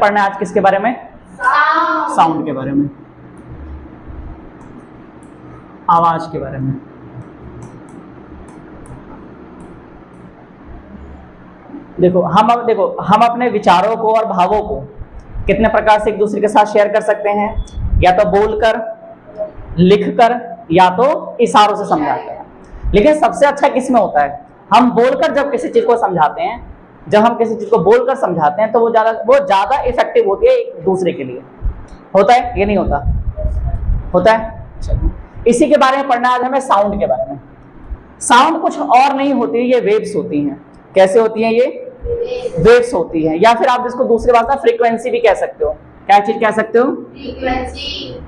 पढ़ना है आज किसके बारे में? साउंड के बारे में, आवाज के बारे में। देखो हम अपने विचारों को और भावों को कितने प्रकार से एक दूसरे के साथ शेयर कर सकते हैं, या तो बोलकर, लिखकर, या तो इशारों से समझाकर। लेकिन सबसे अच्छा किस में होता है? हम बोलकर जब किसी चीज को समझाते हैं, जब हम किसी चीज को बोलकर समझाते हैं तो वो ज्यादा इफेक्टिव होती है एक दूसरे के लिए। होता है ये नहीं होता? होता है। इसी के बारे में पढ़ना आज हमें, साउंड के बारे में। साउंड कुछ और नहीं होती है, ये वेव्स होती हैं। कैसे होती हैं? ये वेव्स होती हैं, या फिर आप इसको दूसरी भाषा फ्रीक्वेंसी भी कह सकते हो। क्या चीज कह सकते हो? फ्रीक्वेंसी।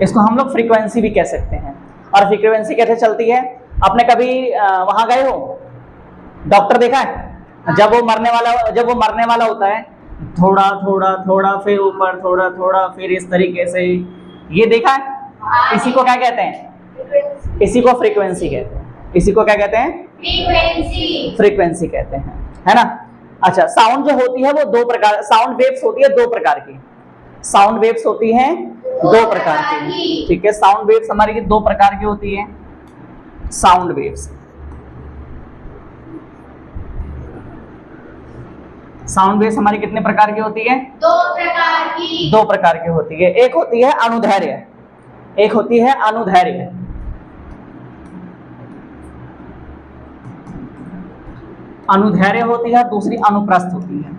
इसको हम लोग फ्रीक्वेंसी भी कह सकते हैं। और फ्रीक्वेंसी कैसे चलती है? आपने कभी वहां गए हो, डॉक्टर देखा है? जब वो मरने वाला होता है, थोड़ा थोड़ा थोड़ा, फिर ऊपर थोड़ा थोड़ा, फिर इस तरीके से, ये देखा है? इसी को क्या कहते हैं? इसी को फ्रीक्वेंसी कहते हैं। इसी को क्या कहते हैं? फ्रीक्वेंसी कहते हैं, है ना। अच्छा, साउंड जो होती है वो दो प्रकार, साउंड वेव्स होती है दो प्रकार की। साउंड वेव्स होती हैं दो प्रकार की, ठीक है। साउंड वेव्स हमारी दो प्रकार की होती है। साउंड वेव्स, साउंड वेव्स हमारी कितने प्रकार की होती है? दो प्रकार की होती है। एक होती है अनुदैर्घ्य, एक होती है अनुदैर्घ्य। अनुदैर्घ्य होती है, दूसरी अनुप्रस्थ होती है।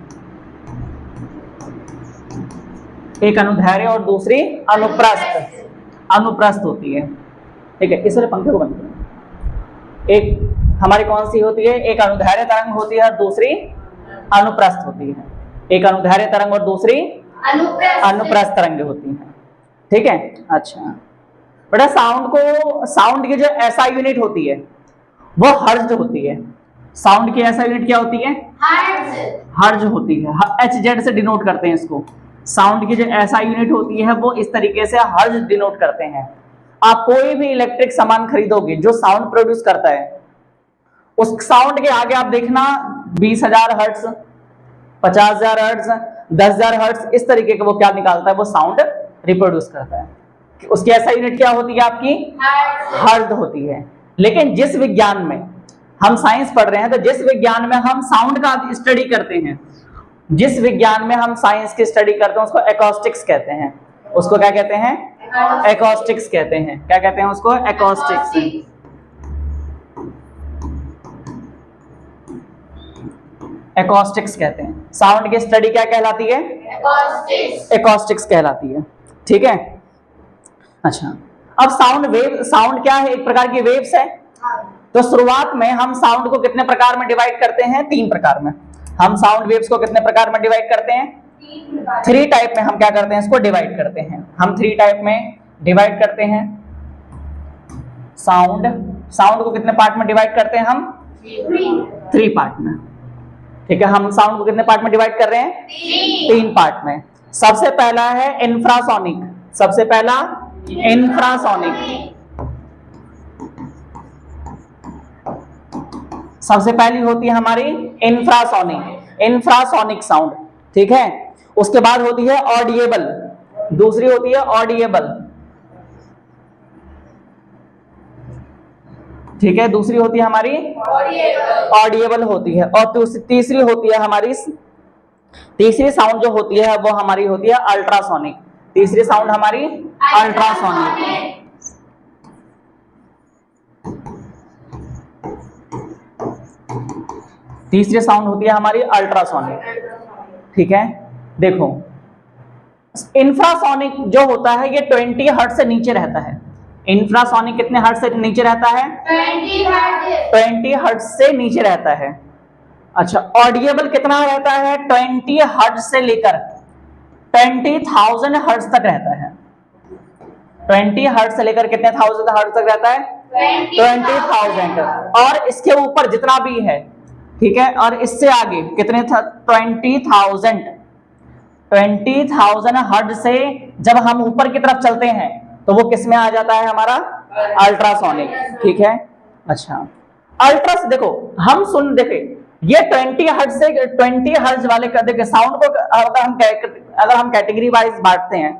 एक अनुदैर्घ्य और दूसरी अनुप्रस्थ होती है, ठीक है। इसलिए पंखे को बंद करो। एक हमारी कौन सी होती है? एक अनुदैर्घ्य तरंग होती है, दूसरी अनुप्रस्थ होती है। एक अनुदैर्घ्य तरंग और दूसरी अनुप्रस्थ तरंग होती है, ठीक है। अच्छा बेटा, साउंड की जो एसआई यूनिट होती है वो हर्ट्ज होती है। साउंड की एसआई यूनिट क्या होती है? हर्ट्ज होती है। HZ से डिनोट करते हैं इसको। साउंड की जो एसआई यूनिट होती है वो इस तरीके से हर्ट्ज डिनोट करते हैं। आप कोई भी इलेक्ट्रिक सामान खरीदोगे जो साउंड प्रोड्यूस करता है, उस साउंड के आगे आप देखना 20,000 हर्ट्ज, 50,000 हर्ट्ज, 10,000 हर्ट्ज, इस तरीके का वो क्या निकालता है? वो साउंड रिप्रोड्यूस करता है। उसकी एसआई यूनिट क्या होती है? आपकी हर्ट्ज होती है। लेकिन जिस विज्ञान में हम साइंस पढ़ रहे हैं, तो जिस विज्ञान में हम साउंड का स्टडी करते हैं, जिस विज्ञान में हम साइंस की स्टडी करते हैं, उसको एकॉस्टिक्स कहते हैं। उसको क्या कहते हैं? एकॉस्टिक्स कहते हैं। क्या कहते हैं उसको? एकॉस्टिक्स। एकॉस्टिक्स कहते हैं। साउंड की स्टडी क्या कहलाती है? एकॉस्टिक्स कहलाती है, ठीक है। अच्छा, अब साउंड क्या है? एक प्रकार की वेव्स है। तो शुरुआत में हम साउंड को कितने प्रकार में डिवाइड करते हैं? 3 प्रकार में। हम साउंड वेव्स को कितने प्रकार में डिवाइड करते हैं? 3 टाइप में हम क्या करते हैं? इसको डिवाइड करते हैं। हम 3 टाइप में डिवाइड करते हैं साउंड को कितने पार्ट में डिवाइड करते हैं हम? 3 पार्ट में, ठीक है। हम साउंड को कितने पार्ट में डिवाइड कर रहे हैं? 3 पार्ट में। सबसे पहला है इंफ्रासोनिक। सबसे पहला इंफ्रासोनिक। सबसे पहली होती है हमारी इंफ्रासोनिक साउंड, ठीक है। उसके बाद होती है ऑडिएबल, दूसरी होती है ऑडिएबल, ठीक है। दूसरी होती है हमारी ऑडिएबल होती है। और तीसरी होती है हमारी, तीसरी साउंड जो होती है वो हमारी होती है अल्ट्रासोनिक। तीसरी साउंड हमारी अल्ट्रासोनिक। तीसरी साउंड होती है हमारी अल्ट्रासोनिक, ठीक है। देखो, इंफ्रासोनिक जो होता है ये 20 हर्ट्ज से नीचे रहता है। इंफ्रासोनिक कितने हर्ट्ज से नीचे रहता है? 20 हर्ट्ज से नीचे रहता है। अच्छा, ऑडिएबल कितना रहता है? 20 हर्ट्ज से लेकर 20,000 हर्ट्ज तक रहता है। 20 हर्ट्ज से लेकर कितने थाउजेंड हर्ट्ज तक रहता है? 20,000। और इसके ऊपर जितना भी है, ठीक है, और इससे आगे कितने? 20,000 हर्ट्ज से जब हम ऊपर की तरफ चलते हैं तो वो किस में आ जाता है? हमारा अल्ट्रासोनिक, ठीक है। अच्छा, देखो, देखे ये 20 हर्ट्ज से 20 हर्ट्ज वाले देखिए साउंड को अगर हम कैटेगरी वाइज बांटते हैं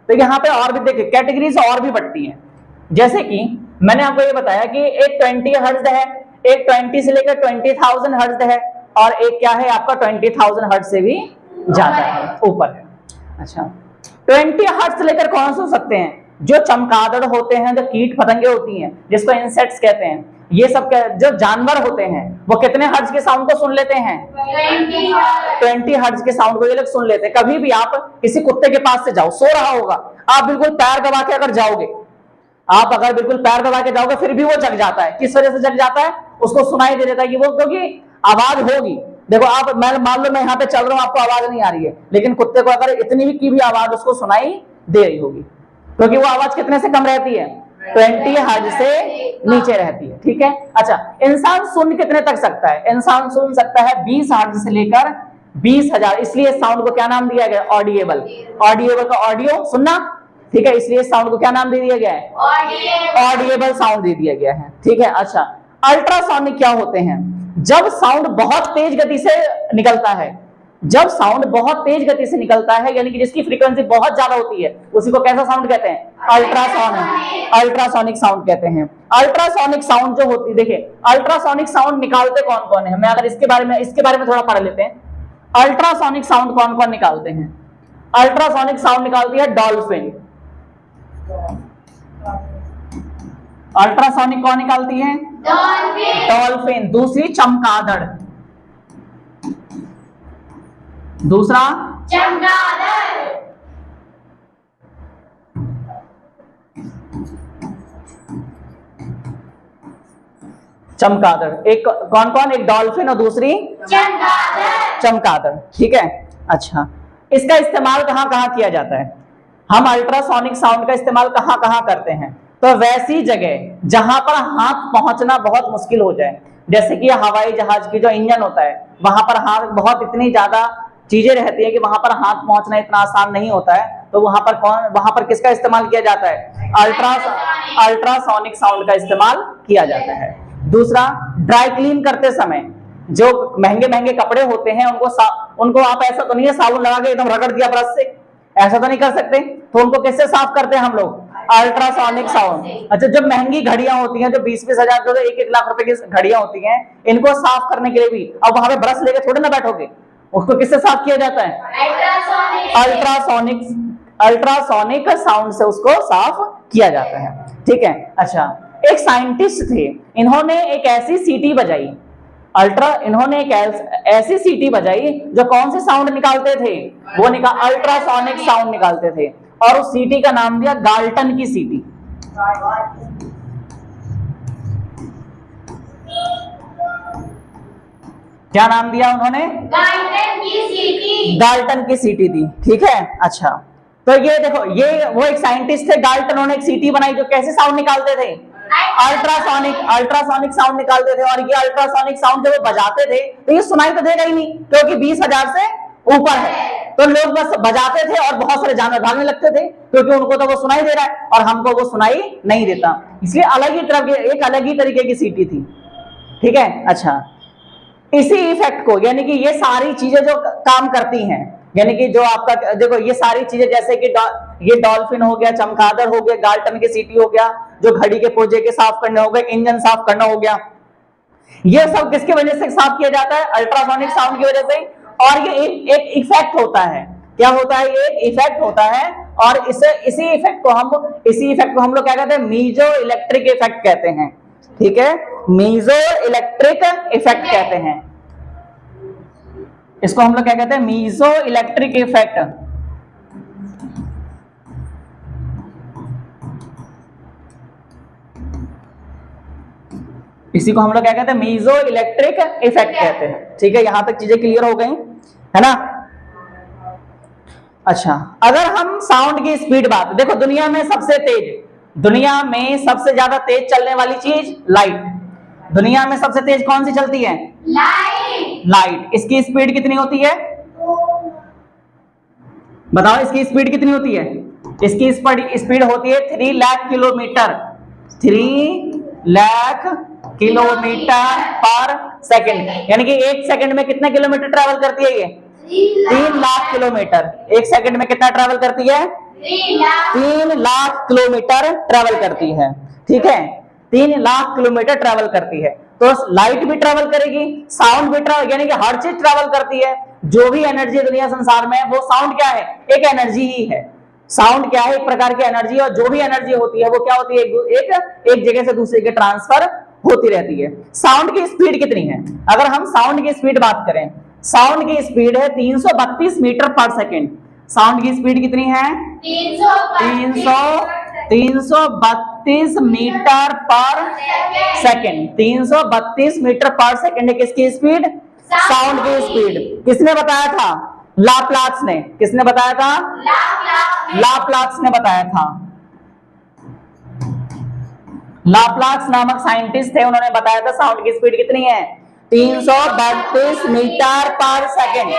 तो यहाँ पे और भी देखिए कैटेगरीज और भी बढ़ती हैं। जैसे कि मैंने आपको ये बताया कि एक 20 हर्ट्ज है, एक 20 से लेकर 20,000 हर्ट्ज है, और एक क्या है आपका 20,000 हर्ट्ज से भी ज्यादा है, ऊपर है। अच्छा 20 हर्ट्ज से लेकर कौन से हो सकते हैं? जो चमगादड़ होते हैं, जो कीट पतंगे होती हैं जिसको इंसेक्ट्स कहते हैं, ये सब जो जानवर होते हैं वो कितने हर्ट्ज के साउंड को सुन लेते हैं? 20 हर्ट्ज के साउंड को ये लोग सुन लेते हैं। कभी भी आप किसी कुत्ते के पास से जाओ, सो रहा होगा, आप बिल्कुल पैर दबा के अगर जाओगे, आप अगर बिल्कुल पैर दबा के जाओगे फिर भी वो जग जाता है। किस वजह से जग जाता है? उसको सुनाई दे देता है कि वो, क्योंकि आवाज होगी। देखो आप, मैं मान लो मैं यहाँ पे चल रहा हूँ, आपको आवाज नहीं आ रही है, लेकिन कुत्ते को अगर इतनी भी की भी आवाज उसको सुनाई दे रही होगी, क्योंकि वो आवाज कितने से कम रहती है? 20 हर्ट्ज से नीचे रहती है। ठीक है। अच्छा इंसान सुन कितने तक सकता है? इंसान सुन सकता है 20 हर्ट्ज से लेकर 20,000। इसलिए साउंड को क्या नाम दिया गया? ऑडिएबल। ऑडिएबल का ऑडियो सुनना, ठीक है, इसलिए साउंड को क्या नाम दे दिया गया है? ऑडिएबल साउंड दे दिया गया है। ठीक है। अच्छा अल्ट्रासोनिक क्या होते हैं? जब साउंड बहुत तेज गति से निकलता है, जब साउंड बहुत तेज गति से निकलता है, यानी कि जिसकी फ्रीक्वेंसी बहुत ज्यादा होती है, उसी को कैसा साउंड कहते हैं? अल्ट्रासोनिक। अल्ट्रासोनिक साउंड कहते हैं। अल्ट्रासोनिक साउंड जो होती है, देखिए अल्ट्रासोनिक साउंड निकालते कौन कौन है? मैं अगर इसके बारे में थोड़ा पढ़ लेते हैं। अल्ट्रासोनिक साउंड कौन कौन निकालते हैं? अल्ट्रासोनिक साउंड निकालती है डॉल्फिन। अल्ट्रासोनिक कौन निकालती है? डॉल्फिन। दूसरी चमगादड़। दूसरा चमगादड़। चमगादड़। एक कौन कौन? एक डॉल्फिन और दूसरी चमगादड़। ठीक है। अच्छा इसका इस्तेमाल कहां कहां किया जाता है? हम अल्ट्रासोनिक साउंड का इस्तेमाल कहां कहां करते हैं? तो वैसी जगह जहां पर हाथ पहुंचना बहुत मुश्किल हो जाए, जैसे कि हवाई जहाज की जो इंजन होता है, वहां पर हाथ बहुत इतनी ज्यादा चीजें रहती है कि वहां पर हाथ पहुंचना इतना आसान नहीं होता है, तो वहां पर किसका इस्तेमाल किया जाता है? अल्ट्रासोनिक साउंड का इस्तेमाल किया जाता है। दूसरा ड्राई क्लीन करते समय जो महंगे महंगे कपड़े होते हैं उनको आप ऐसा तो नहीं है साबुन लगा के एकदम रगड़ दिया ब्रश से, ऐसा तो नहीं कर सकते, तो उनको किससे साफ करते हैं हम लोग? Ultrasonic sound. अच्छा जब महंगी घड़ियां होती हैं, जो 20-20 हजार, जो 1-1 लाख रुपए की घड़ियां होती हैं, इनको साफ करने के लिए भी अब वहां पे ब्रश लेके थोड़े ना बैठोगे, उसको किससे साफ किया जाता है? अल्ट्रासोनिक साउंड से उसको साफ किया जाता है। ठीक है। अच्छा एक साइंटिस्ट थे, इन्होंने एक ऐसी सीटी बजाई, इन्होंने एक ऐसी सीटी बजाई जो कौन से साउंड निकालते थे? वो अल्ट्रासोनिक साउंड निकालते थे, और उस सीटी का नाम दिया गाल्टन की सीटी। क्या नाम दिया उन्होंने? गाल्टन की सीटी। गाल्टन की सीटी दी। ठीक है। अच्छा तो ये देखो, ये वो एक साइंटिस्ट थे गाल्टन, उन्होंने एक सीटी बनाई जो कैसे साउंड निकालते थे? अल्ट्रासोनिक साउंड निकालते थे। और ये अल्ट्रासोनिक साउंड जब वो बजाते थे तो ये सुनाई तो देगा ही नहीं, क्योंकि 20,000 से ऊपर है, तो लोग बस बजाते थे और बहुत सारे जानवर भागने लगते थे, क्योंकि उनको तो वो सुनाई दे रहा है और हमको वो सुनाई नहीं देता, इसलिए एक अलग ही तरीके की सीटी थी। ठीक है। अच्छा इसी इफेक्ट को, यानी कि ये सारी चीजें जो काम करती हैं, यानी कि जो आपका देखो ये सारी चीजें, जैसे कि ये डॉल्फिन हो गया, चमगादड़ हो गया, गाल्टन की सीटी हो गया, जो घड़ी के पुर्जे के साफ करने हो गए, इंजन साफ करना हो गया, ये सब किसकी वजह से साफ किया जाता है? अल्ट्रासोनिक साउंड की वजह से। और ये एक इफेक्ट होता है। क्या होता है? ये एक इफेक्ट होता है, और इसी इफेक्ट को हम लोग क्या कहते हैं? मीजो इलेक्ट्रिक इफेक्ट कहते हैं। ठीक है। मीजो इलेक्ट्रिक इफेक्ट कहते हैं इसको, हम लोग क्या कहते हैं? Piezoelectric effect. इसी को हम लोग क्या कहते हैं? मीजो इलेक्ट्रिक इफेक्ट कहते हैं। ठीक है। यहां तक चीजें क्लियर हो गई है ना? अच्छा अगर हम साउंड की स्पीड बात, देखो दुनिया में सबसे ज्यादा तेज चलने वाली चीज लाइट। दुनिया में सबसे तेज कौन सी चलती है? लाइट। इसकी स्पीड कितनी होती है? बताओ इसकी स्पीड कितनी होती है? इसकी स्पीड होती है 3 लाख किलोमीटर। 3 लाख किलोमीटर पर सेकंड, यानी कि 1 सेकंड में कितने किलोमीटर ट्रेवल करती है ये? 3 लाख किलोमीटर। 1 सेकंड में कितना ट्रेवल करती है? 3 लाख किलोमीटर ट्रेवल करती है। ठीक है, 3 लाख किलोमीटर ट्रेवल करती है। तो लाइट भी ट्रेवल करेगी, साउंड भी ट्रेवल, यानी कि हर चीज ट्रेवल करती है। जो भी एनर्जी दुनिया संसार में है वो साउंड क्या है? एक एनर्जी ही है। साउंड क्या है? एक प्रकार की एनर्जी। और जो भी एनर्जी होती है वो क्या होती है? एक जगह से दूसरी जगह ट्रांसफर होती रहती है। साउंड की स्पीड कितनी है? अगर हम साउंड की स्पीड बात करें, साउंड की स्पीड है 332 मीटर पर सेकेंड। साउंड की स्पीड कितनी है? 332 मीटर पर सेकेंड। 332 मीटर पर सेकेंड किसकी स्पीड? साउंड की स्पीड। किसने बताया था? लाप्लास ने। किसने बताया था? लाप्लास ने बताया था। लाप्लास नामक साइंटिस्ट थे, उन्होंने बताया था साउंड की स्पीड कितनी है? 332 मीटर पर सेकेंड।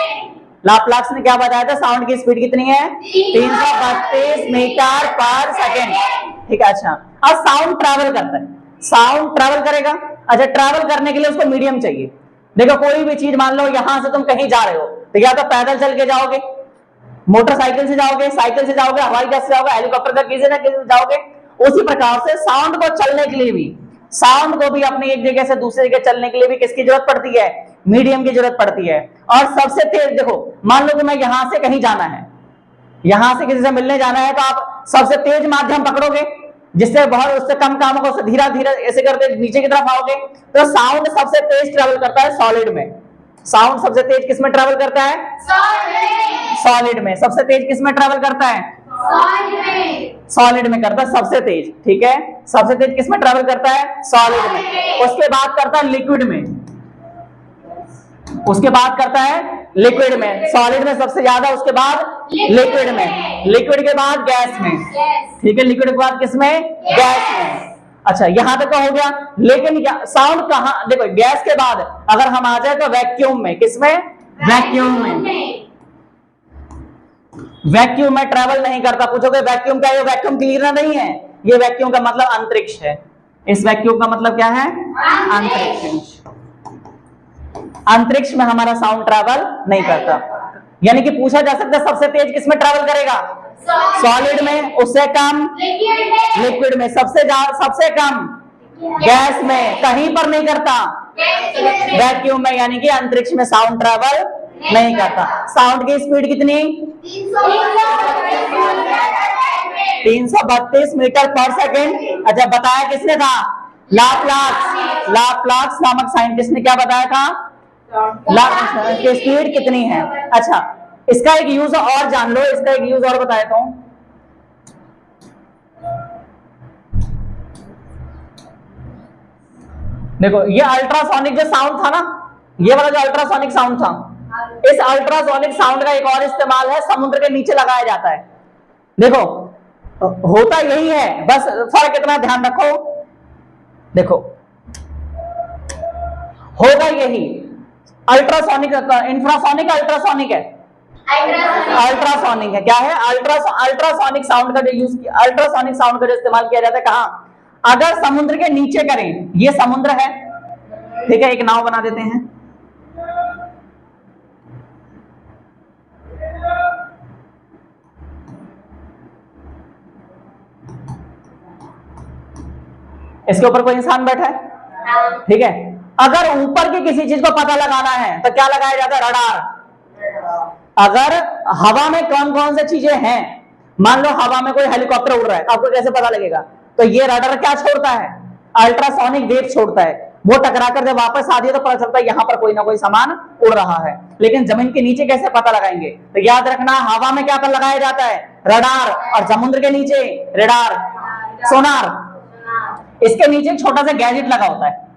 लाप्लास ने क्या बताया था? साउंड की स्पीड कितनी है? 332 मीटर पर सेकेंड। ठीक है, अच्छा अब साउंड ट्रैवल करता है, साउंड ट्रैवल करेगा। अच्छा, ट्रैवल करने के लिए उसको मीडियम चाहिए। देखो कोई भी चीज, मान लो यहां से तुम कहीं जा रहे हो तो या तो पैदल चल के जाओगे, मोटरसाइकिल से जाओगे, साइकिल से जाओगे, हवाई जहाज से जाओगे, हेलीकॉप्टर से किसी न किसी जाओगे। उसी प्रकार से साउंड को चलने के लिए भी, साउंड को भी अपनी एक जगह से दूसरी जगह चलने के लिए भी किसकी जरूरत पड़ती है? मीडियम की जरूरत पड़ती है। और सबसे तेज, देखो मान लो कि मैं यहां से कहीं जाना है, यहां से किसी से मिलने जाना है, तो आप सबसे तेज माध्यम पकड़ोगे जिससे बहुत, उससे कम कामों को धीरे धीरे ऐसे करते नीचे की तरफ आओगे। तो साउंड सबसे तेज ट्रेवल करता है सॉलिड में। साउंड सबसे तेज किस में ट्रेवल करता है? सॉलिड में। सबसे तेज किस में ट्रेवल करता है? सॉलिड में करता है सबसे तेज। ठीक है, सबसे तेज किस में ट्रेवल करता है? सॉलिड में। उसके बाद करता है लिक्विड में, उसके बाद करता है लिक्विड में। सॉलिड में सबसे ज्यादा, उसके बाद लिक्विड में, लिक्विड के बाद गैस में। ठीक है, लिक्विड के बाद किसमें? गैस में। अच्छा, यहां तक तो हो गया। लेकिन साउंड कहां? देखो गैस के बाद अगर हम आ जाए तो वैक्यूम में। किसमें? वैक्यूम में। वैक्यूम में ट्रैवल नहीं करता। पूछोगे वैक्यूम क्या है? वैक्यूम क्लीनर नहीं है, ये वैक्यूम का मतलब अंतरिक्ष है। इस वैक्यूम का मतलब क्या है? अंतरिक्ष। अंतरिक्ष में हमारा साउंड ट्रैवल नहीं करता। यानी कि पूछा जा सकता है सबसे तेज किसमें ट्रैवल करेगा? सॉलिड में। उससे कम लिक्विड में। सबसे कम गैस में। कहीं पर नहीं करता वैक्यूम में, यानी कि अंतरिक्ष में साउंड ट्रैवल नहीं करता। साउंड की स्पीड कितनी? 332 मीटर पर सेकेंड। अच्छा, बताया किसने था? लाप्लास। लाप्लास नामक साइंटिस्ट ने क्या बताया था? की स्पीड कितनी है। अच्छा, इसका एक यूज और जान लो, इसका एक यूज और बताया था। देखो ये अल्ट्रासोनिक जो साउंड था ना, ये वाला जो अल्ट्रासोनिक साउंड था, इस अल्ट्रासोनिक साउंड का एक और इस्तेमाल है, समुद्र के नीचे लगाया जाता है। देखो होता यही है, बस फर्क इतना ध्यान रखो। देखो होगा यही, अल्ट्रासोनिक, इंफ्रासोनिक, अल्ट्रासोनिक है। अल्ट्रासोनिक है। क्या है? अल्ट्रासोनिक साउंड का जो यूज, अल्ट्रासोनिक साउंड का जो इस्तेमाल किया जाता है कहां? अगर समुद्र के नीचे करें, ये समुद्र है, ठीक है, एक नाव बना देते हैं। इसके ऊपर कोई इंसान बैठा है, ठीक है। अगर ऊपर की किसी चीज को पता लगाना है तो क्या लगाया जाता है? रडार। अगर हवा में कौन कौन से चीजें हैं, मान लो हवा में कोई हेलीकॉप्टर उड़ रहा है, आपको कैसे पता लगेगा? तो ये रडार क्या छोड़ता है? अल्ट्रासोनिक वेव छोड़ता है। वो टकराकर जब वापस आती है तो पता चलता है यहां पर कोई ना कोई सामान उड़ रहा है। लेकिन जमीन के नीचे कैसे पता लगाएंगे? तो याद रखना, हवा में क्या पर लगाया जाता है? रडार। और समुद्र के नीचे रडार, सोनार। इसके नीचे छोटा सा गैजेट लगा होता है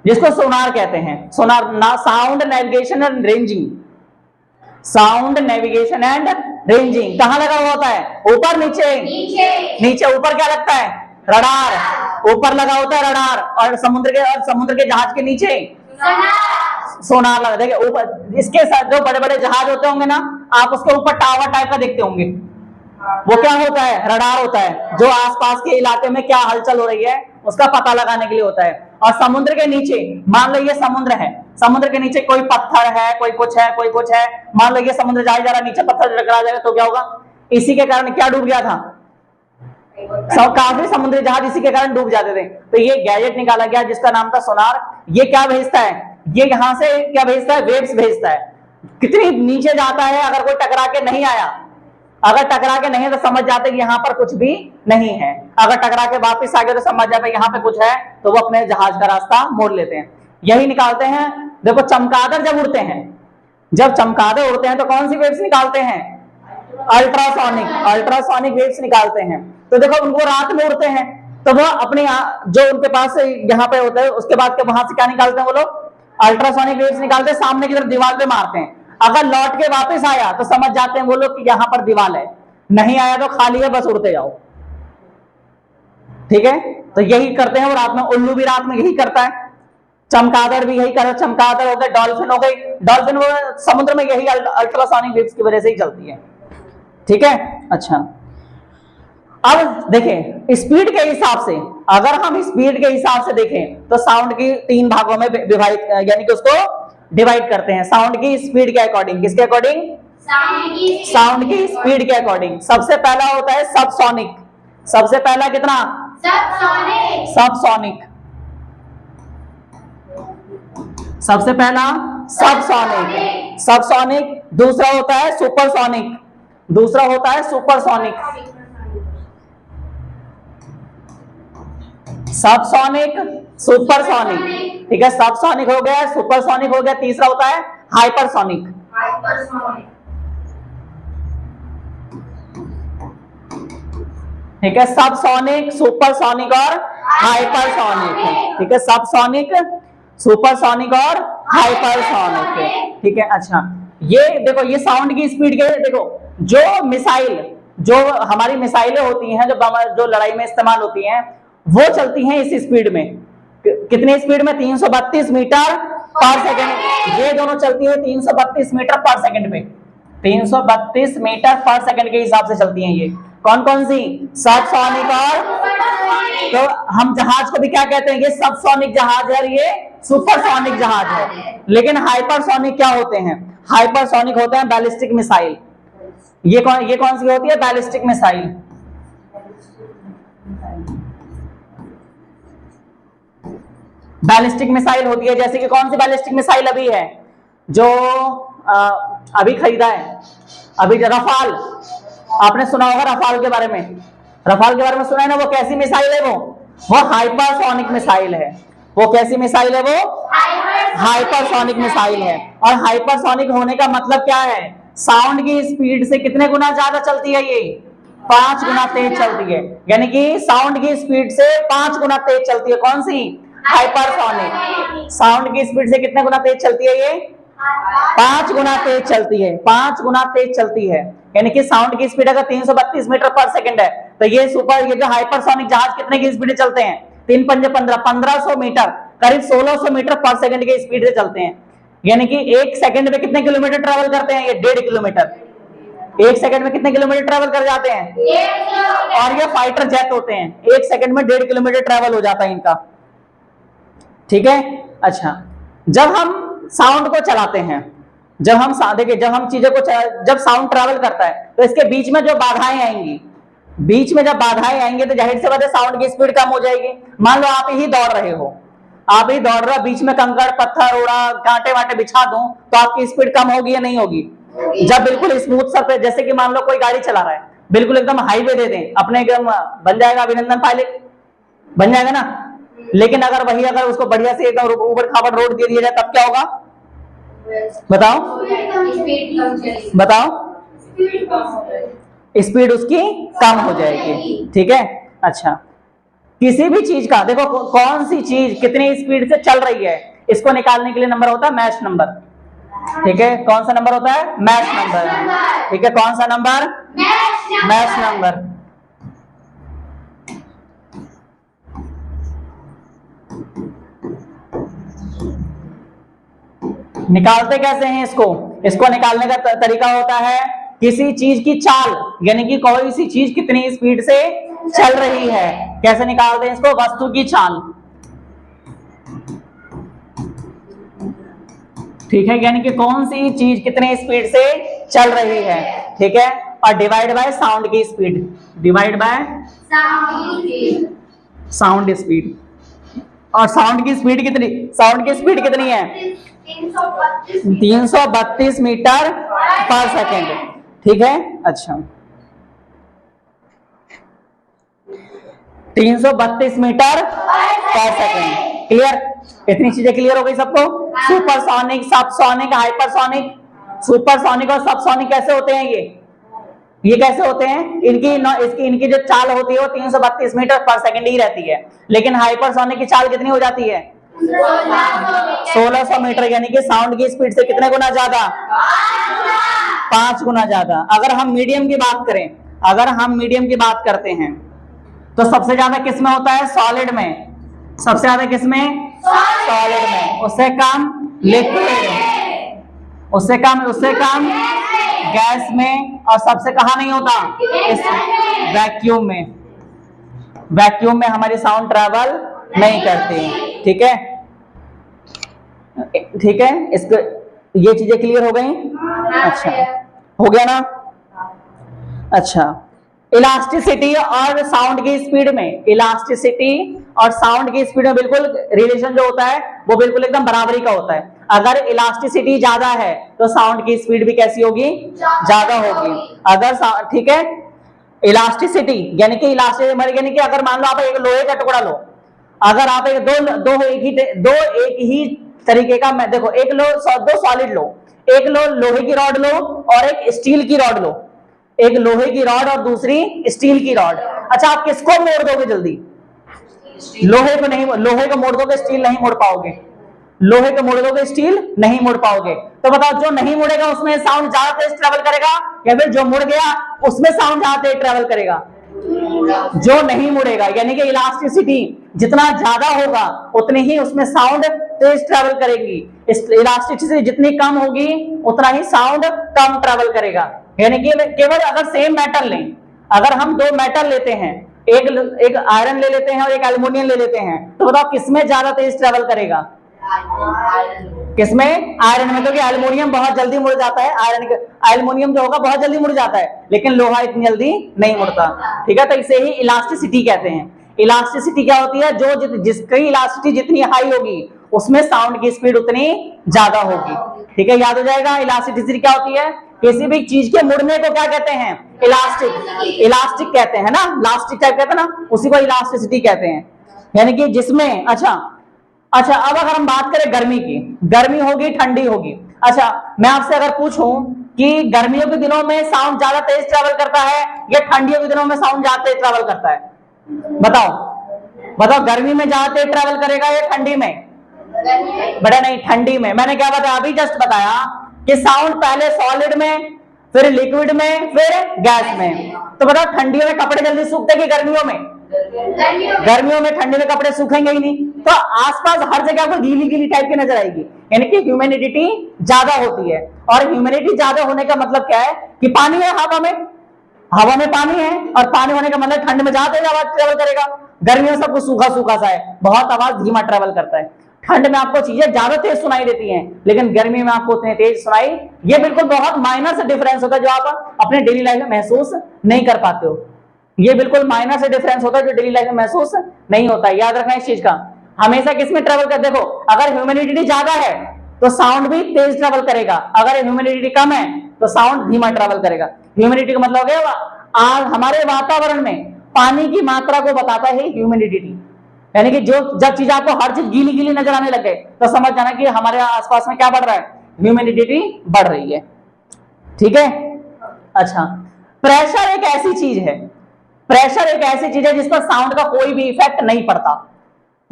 जिसको सोनार कहते हैं। सोनार ना, sound navigation and ranging. Sound navigation and ranging कहां लगा हुआ होता है? ऊपर नीचे? नीचे। ऊपर क्या लगता है? रडार। ऊपर लगा होता है रडार। और समुद्र के जहाज के नीचे सोनार लगा। देखिए ऊपर इसके साथ जो बड़े बड़े जहाज होते होंगे ना, आप उसके ऊपर टावर टाइप का देखते होंगे, वो क्या होता है? रडार होता है, जो आसपास के इलाके में क्या हलचल हो रही है उसका पता लगाने के लिए होता है। और समुद्र के नीचे, मान लो ये समुद्र है, समुद्र के नीचे कोई पत्थर है, कोई कुछ है, कोई कुछ है, मान लो ये समुद्र जा रहा, नीचे पत्थर टकरा जाएगा तो क्या होगा? इसी के कारण क्या डूब गया था? काफी समुद्री जहाज इसी के कारण डूब जाते थे। तो ये गैजेट निकाला गया जिसका नाम था सोनार। ये क्या भेजता है? ये यहां से क्या भेजता है? वेव्स भेजता है। कितनी नीचे जाता है, अगर कोई टकरा के नहीं आया, अगर टकरा के नहीं तो समझ जाते कि यहाँ पर कुछ भी नहीं है, अगर टकरा के वापस आ गए तो समझ जाते यहाँ पे कुछ है, तो वो अपने जहाज का रास्ता मोड़ लेते हैं। यही निकालते हैं। देखो चमगादड़ जब उड़ते हैं, जब चमगादड़ उड़ते हैं तो कौन सी वेव्स निकालते हैं? अल्ट्रासोनिक वेव्स निकालते हैं। तो देखो उनको रात में उड़ते हैं तो वो अपने जो उनके पास यहाँ पे होता है उसके बाद के वहां से क्या निकालते हैं वो लोग? अल्ट्रासोनिक वेव्स निकालते हैं, सामने की तरफ दीवार पे मारते हैं। अगर लौट के वापस आया तो समझ जाते हैं वो लोग कि यहां पर दीवार है, नहीं आया तो खाली है, बस उड़ते जाओ। ठीक है, तो यही करते हैं वो रात में। उल्लू भी रात में यही करता है, चमगादड़ भी यही करता है। चमगादड़ हो गए, डॉल्फिन हो गई, डॉल्फिन वो समुद्र में यही अल्ट्रासोनिक वेव्स की वजह से ही चलती है। ठीक है, अच्छा अब देखें स्पीड के हिसाब से, अगर हम स्पीड के हिसाब से देखें तो साउंड की 3 भागों में विभाजित, यानी कि उसको डिवाइड करते हैं साउंड की स्पीड के अकॉर्डिंग। किसके अकॉर्डिंग? साउंड की स्पीड के अकॉर्डिंग। सबसे पहला होता है सबसोनिक। सबसे पहला कितना? सबसोनिक। सबसे पहला सबसोनिक। सबसोनिक। दूसरा होता है सुपरसोनिक। दूसरा होता है सुपरसोनिक। Subsonic, supersonic. ठीक है, सबसोनिक हो गया, सुपरसोनिक हो गया, तीसरा होता है हाइपरसोनिक। ठीक है, सबसोनिक, सुपरसोनिक और हाइपरसोनिक। ठीक है, सबसोनिक, सुपरसोनिक और हाइपरसोनिक। ठीक है, अच्छा ये देखो ये साउंड की स्पीड के, देखो जो मिसाइल, जो हमारी मिसाइलें होती हैं, जो लड़ाई में इस्तेमाल होती हैं, वो चलती हैं इस स्पीड में। कितनी स्पीड में? 332 मीटर पर सेकंड। ये दोनों चलती है 332 मीटर पर सेकंड में। 332 मीटर पर सेकंड के हिसाब से चलती हैं ये। कौन कौन सी? सबसोनिक और, तो हम जहाज को भी क्या कहते हैं? ये सबसोनिक जहाज है, ये सुपरसोनिक जहाज है। लेकिन हाइपरसोनिक क्या होते हैं? हाइपरसोनिक होते हैं बैलिस्टिक मिसाइल। ये कौन सी होती है? Ballistic missile. बैलिस्टिक मिसाइल होती है, जैसे कि कौन सी बैलिस्टिक मिसाइल अभी है जो अभी खरीदा है, अभी रफाल। आपने सुना होगा रफाल के बारे में। रफाल के बारे में सुना है ना? वो कैसी मिसाइल है? वो हाइपरसोनिक मिसाइल है। वो कैसी मिसाइल है? वो हाइपरसोनिक मिसाइल है। और हाइपरसोनिक होने का मतलब क्या है? साउंड की स्पीड से कितने गुना ज्यादा चलती है? ये 5 गुना तेज चलती है। यानी कि साउंड की स्पीड से 5 गुना तेज चलती है। कौन सी? हाइपरसोनिक। साउंड की स्पीड से कितने गुना तेज चलती है? ये 5 गुना तेज चलती है। 5 गुना तेज चलती है। यानी कि साउंड की स्पीड अगर 332 मीटर पर सेकंड है तो ये जो हाइपरसोनिक जहाज कितने की स्पीड चलते हैं? 3 पंजे 15, 1500 मीटर, करीब 1600 मीटर पर सेकंड की स्पीड से चलते हैं। यानी कि 1 सेकंड में कितने किलोमीटर ट्रेवल करते हैं? ये 1.5 किलोमीटर। 1 सेकंड में कितने किलोमीटर ट्रेवल कर जाते हैं? 1 और ये फाइटर जेट होते हैं, 1 सेकंड में 1.5 किलोमीटर ट्रेवल हो जाता है इनका। ठीक है, अच्छा जब हम साउंड को चलाते हैं, जब हम चीजों को जब साउंड ट्रैवल करता है तो इसके बीच में जो बाधाएं आएंगी, बीच में जब बाधाएं आएंगी तो जाहिर सी बात है साउंड की स्पीड कम हो जाएगी। मान लो आप ही दौड़ रहे हो, आप ही दौड़ रहे हो, बीच में कंकड़ पत्थर उड़ा कांटे वाटे बिछा दूं तो आपकी स्पीड कम होगी या नहीं होगी? जब बिल्कुल स्मूथ सरफेस, जैसे कि मान लो कोई गाड़ी चला रहा है, बिल्कुल एकदम हाईवे दे दें अपने, एकदम बन जाएगा अभिनंदन पायलट, बन जाएगा ना। लेकिन अगर उसको बढ़िया से एकदम ऊबड़ खाबड़ रोड दे दिया जाए तब क्या होगा? बताओ बताओ, स्पीड उसकी कम हो जाएगी। ठीक है, अच्छा किसी भी चीज का देखो कौन सी चीज कितनी स्पीड से चल रही है, इसको निकालने के लिए नंबर होता है मैच नंबर। ठीक है, कौन सा नंबर होता है? Match number. ठीक है, कौन सा नंबर? Match number. निकालते कैसे हैं इसको? इसको निकालने का तरीका होता है किसी चीज की चाल, यानी कि कोई सी चीज कितनी स्पीड से चल रही है। कैसे निकालते हैं इसको? वस्तु की चाल। ठीक है, यानी कि कौन सी चीज कितने स्पीड से चल रही है, ठीक है, और डिवाइड बाय साउंड की speed, divide by sound speed. और साउंड की स्पीड कितनी, साउंड की स्पीड कितनी है 332 मीटर पर सेकेंड, ठीक है। अच्छा 332 मीटर पर सेकेंड, क्लियर, इतनी चीजें क्लियर हो गई सबको। सुपरसोनिक, सबसोनिक, हाइपरसोनिक, सुपरसोनिक और सबसोनिक कैसे होते हैं, ये कैसे होते हैं, इनकी जो चाल होती है वो 332 मीटर पर सेकेंड ही रहती है, लेकिन हाइपरसोनिक की चाल कितनी हो जाती है 1600 मीटर, यानी कि साउंड की स्पीड से कितने गुना ज्यादा, 5 गुना ज्यादा। अगर हम मीडियम की बात करें, अगर हम मीडियम की बात करते हैं तो सबसे ज्यादा किस में होता है, सॉलिड में, सबसे ज्यादा किस में, सॉलिड में, उससे कम लिक्विड, उससे कम गैस में, और सबसे कहाँ नहीं होता, वैक्यूम में, वैक्यूम में हमारी साउंड ट्रैवल नहीं करती, ठीक है, ठीक है। इसको ये चीजें क्लियर हो गई, अच्छा हो गया ना। अच्छा इलास्टिसिटी और साउंड की स्पीड में, इलास्टिसिटी और साउंड की स्पीड में बिल्कुल रिलेशन जो होता है वो बिल्कुल एकदम बराबरी का होता है। अगर इलास्टिसिटी ज्यादा है तो साउंड की स्पीड भी कैसी होगी, ज्यादा होगी। अगर ठीक है, इलास्टिसिटी यानी कि यानी कि अगर मान लो आप एक लोहे का टुकड़ा लो, अगर आप एक एक ही तरीके का, मैं देखो दो सॉलिड लो, एक लोहे की रॉड लो और एक स्टील की रॉड लो, एक लोहे की रॉड और दूसरी स्टील की रॉड। अच्छा आप किसको मोड़ दोगे जल्दी, लोहे को नहीं, लोहे को मोड़ दोगे स्टील नहीं मोड़ पाओगे, लोहे को मोड़ दोगे स्टील नहीं मोड़ पाओगे। तो बताओ जो नहीं मुड़ेगा उसमें साउंड ज्यादा तेज ट्रेवल करेगा या फिर जो मुड़ गया उसमें साउंड ज्यादा तेज ट्रेवल करेगा, जो नहीं मुड़ेगा। यानी कि इलास्टिसिटी जितना ज्यादा होगा उतनी ही उसमें साउंड तेज ट्रेवल करेगी, इलास्टिसिटी जितनी कम होगी उतना ही साउंड कम ट्रेवल करेगा। यानी कि केवल अगर सेम मेटल लें, अगर हम दो मेटल लेते हैं, एक आयरन ले लेते हैं और एक एल्युमिनियम ले लेते हैं, तो बताओ किसमें ज्यादा तेज ट्रेवल करेगा, किसमें, आयरन में, क्योंकि एल्युमिनियम बहुत जल्दी मुड़ जाता है, एल्युमिनियम जो होगा बहुत जल्दी मुड़ जाता है, लेकिन लोहा इतनी जल्दी नहीं मुड़ता, ठीक है। तो इसे ही इलास्टिसिटी कहते हैं। इलास्टिसिटी क्या होती है, जो जिसकी इलास्टिसिटी जितनी हाई होगी उसमें साउंड की स्पीड उतनी ज्यादा होगी, ठीक है, याद हो जाएगा। इलास्टिसिटी क्या होती है, किसी भी चीज के मुड़ने को क्या कहते हैं, इलास्टिक, इलास्टिक कहते हैं ना, इलास्टिक टाइप कहते हैं ना, उसी को इलास्टिसिटी कहते हैं। यानी कि जिसमें, अच्छा अब अगर हम बात करें गर्मी की, गर्मी होगी ठंडी होगी। अच्छा मैं आपसे अगर पूछूं कि गर्मियों के दिनों में साउंड ज्यादा तेज ट्रैवल करता है या ठंडियों के दिनों में साउंड ज्यादा तेज ट्रैवल करता है, बताओ गर्मी में ज्यादा तेज ट्रैवल करेगा या ठंडी में, बड़ा नहीं, ठंडी में। मैंने क्या बताया, अभी जस्ट बताया कि साउंड पहले सॉलिड में, फिर लिक्विड में, फिर गैस में। तो बताओ ठंडियों में कपड़े जल्दी सूखते कि गर्मियों में, गर्मियों में, ठंडी में कपड़े सूखेंगे ही नहीं। तो आसपास हर जगह को गीली गीली टाइप की नजर आएगी, यानी कि ह्यूमिडिटी ज्यादा होती है। और ह्यूमिडिटी ज्यादा होने का मतलब क्या है कि पानी है हवा में, हवा में पानी है, और पानी होने का मतलब ठंड में ज्यादा आवाज ट्रेवल करेगा। गर्मियों सब कुछ सूखा सूखा सा है, बहुत आवाज धीमा ट्रेवल करता है। ठंड में आपको चीजें ज्यादा तेज सुनाई देती हैं, लेकिन गर्मी में आपको उतनी तेज सुनाई, ये बिल्कुल बहुत माइनर से डिफरेंस होता है जो आप अपने डेली लाइफ में महसूस नहीं कर पाते हो। ये बिल्कुल माइनर से डिफरेंस होता है जो डेली लाइफ में महसूस नहीं होता है। याद रखना इस चीज का, हमेशा किसमें ट्रेवल कर, देखो अगर ह्यूमिडिटी ज्यादा है तो साउंड भी तेज ट्रेवल करेगा, अगर ह्यूमिडिटी कम है तो साउंड धीमा ट्रेवल करेगा। ह्यूमिडिटी का मतलब हो गया हमारे वातावरण में पानी की मात्रा को बताता है ह्यूमिडिटी। यानी कि जब चीज आपको हर चीज गीली गीली नजर आने लगे तो समझ जाना कि हमारे आसपास में क्या बढ़ रहा है, ह्यूमिडिटी बढ़ रही है, ठीक है। अच्छा प्रेशर एक ऐसी चीज है, प्रेशर एक ऐसी चीज है जिस पर साउंड का कोई भी इफेक्ट नहीं पड़ता।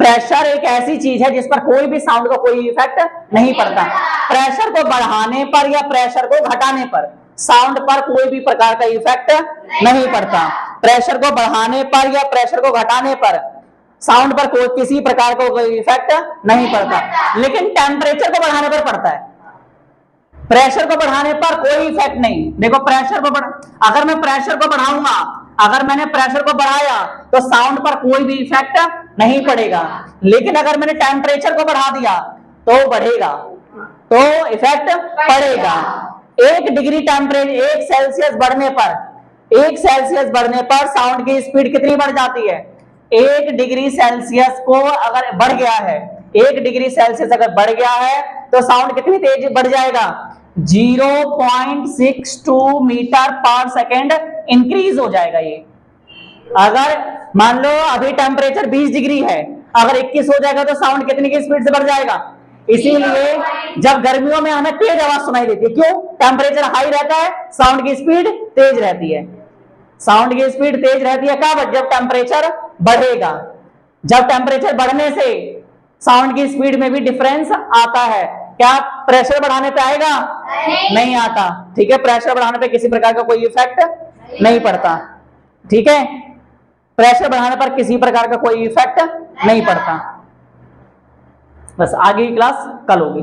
प्रेशर एक ऐसी चीज है जिस पर कोई भी साउंड का कोई इफेक्ट नहीं पड़ता। प्रेशर को बढ़ाने पर या प्रेशर को घटाने पर साउंड पर कोई भी प्रकार का इफेक्ट नहीं पड़ता। प्रेशर को बढ़ाने पर या प्रेशर को घटाने पर साउंड पर कोई किसी प्रकार का कोई इफेक्ट नहीं पड़ता, लेकिन टेम्परेचर को बढ़ाने पर पड़ता है। प्रेशर को बढ़ाने पर कोई इफेक्ट नहीं। देखो प्रेशर को अगर मैं प्रेशर को बढ़ाऊंगा, अगर मैंने प्रेशर को बढ़ाया तो साउंड पर कोई भी इफेक्ट नहीं पड़ेगा, लेकिन अगर मैंने टेम्परेचर को बढ़ा दिया तो बढ़ेगा। तो इफेक्ट पड़ेगा। 1 डिग्री टेम्परेचर 1 सेल्सियस बढ़ने पर, 1 सेल्सियस बढ़ने पर साउंड की स्पीड कितनी बढ़ जाती है? 1 डिग्री सेल्सियस को अगर बढ़ गया है, 1 डिग्री सेल्सियस अगर बढ़ गया है तो साउंड कितनी तेज बढ़ जाएगा? 0.62 मीटर पर सेकेंड इंक्रीज हो जाएगा। ये अगर मान लो अभी टेम्परेचर 20 डिग्री है, अगर 21 हो जाएगा तो साउंड कितनी की स्पीड से बढ़ जाएगा? इसीलिए जब गर्मियों में हमें तेज आवाज सुनाई देती है, क्यों? टेम्परेचर हाई रहता है, साउंड की स्पीड तेज रहती है। साउंड की स्पीड तेज रहती है कब? जब टेम्परेचर बढ़ेगा। जब टेम्परेचर बढ़ने से साउंड की स्पीड में भी डिफरेंस आता है। क्या प्रेशर बढ़ाने पे आएगा? नहीं आता। ठीक है, प्रेशर बढ़ाने पे किसी प्रकार का कोई इफेक्ट नहीं पड़ता। ठीक है, प्रेशर बढ़ाने पर किसी प्रकार का कोई इफेक्ट नहीं पड़ता। बस आगे की क्लास कल होगी।